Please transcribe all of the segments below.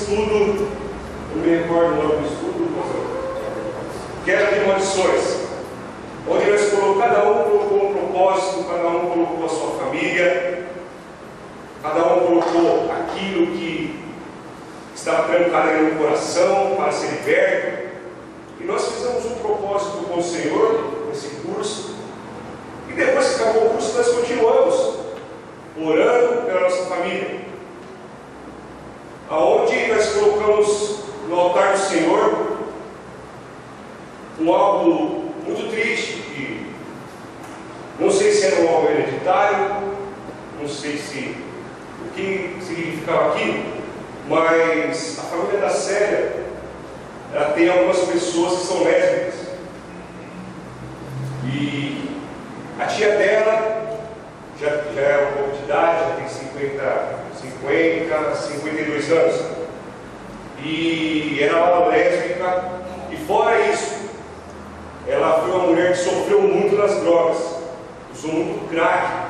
estudo, não me recordo o nome do estudo, Queda de Maldições, onde nós colocamos, cada um colocou um propósito, cada um colocou a sua família, cada um colocou aquilo que estava trancado aí no coração para ser liberto. E nós fizemos um propósito com o Senhor nesse curso. E depois que acabou o curso, nós continuamos orando pela nossa família, aonde nós colocamos no altar do Senhor algo muito triste, que não sei se era um algo hereditário, não sei se o que significava aquilo, mas a família da Célia, ela tem algumas pessoas que são lésbicas, e a tia dela já é um pouco de idade, já tem 52 anos, e era uma lésbica, e fora isso, ela foi uma mulher que sofreu muito nas drogas, usou muito crack.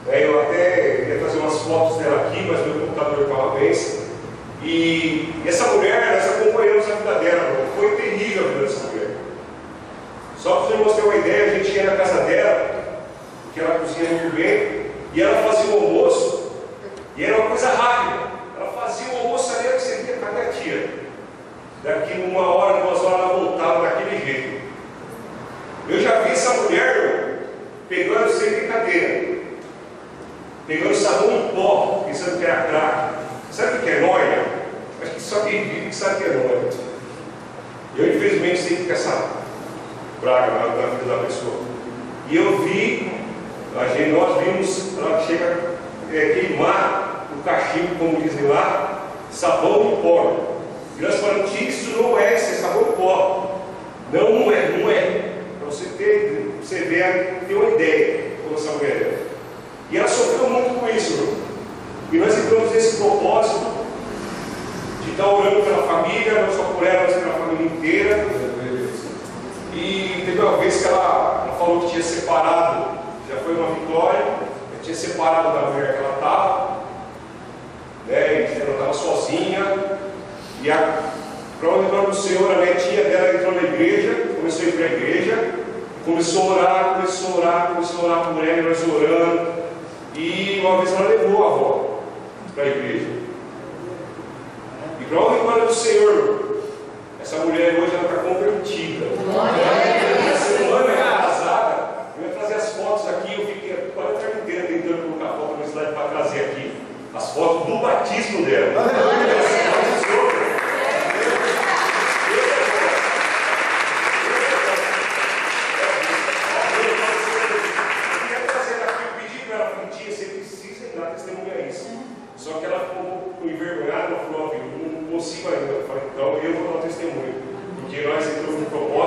Eu até ia fazer umas fotos dela aqui, mas meu computador estava bem. E essa mulher, nós acompanhamos a vida dela, foi terrível a vida dessa mulher. Só para você mostrar uma ideia, a gente ia na casa dela, porque ela cozinha muito bem, e ela fazia o almoço, e era uma coisa rápida. Ela fazia o almoço ali, que você via, cadê a tia? Daqui 1 hora, 2 horas, ela voltava daquele jeito. Eu já vi essa mulher pegando, sem brincadeira, pegando sabão em pó, pensando que era crack. Sabe o que é nóia? Acho que só quem vive que sabe o que é nóia. Eu, infelizmente, sei que essa praga na vida da pessoa. E eu vi, nós vimos, ela chega a queimar o cachimbo, como dizem lá, sabão em pó. E nós falamos, tia, isso não é, isso é sabão em pó. Não é. Para você ver, ter uma ideia como essa mulher é. E ela sofreu muito com isso, irmão. E nós entramos nesse propósito de estar orando pela família, não só por ela, mas pela família inteira. E teve uma vez que ela falou que tinha separado, já foi uma vitória, ela tinha separado da mulher que ela estava, né, ela estava sozinha, e para o nome do Senhor, a netinha dela entrou na igreja, começou a ir para a igreja, começou a orar por ela, nós orando, e uma vez ela levou a avó para a igreja. E para o nome do Senhor, essa mulher hoje ela está convertida. Essa semana ela é casada. Eu ia trazer as fotos aqui, eu fiquei a tarde inteira tentando colocar a foto no slide para trazer aqui as fotos do batismo dela. Ela se batizou. Só que ela ficou um pouco envergonhada, ela falou, não consigo ainda. Eu falei, então eu vou dar um testemunho, porque nós entramos no propósito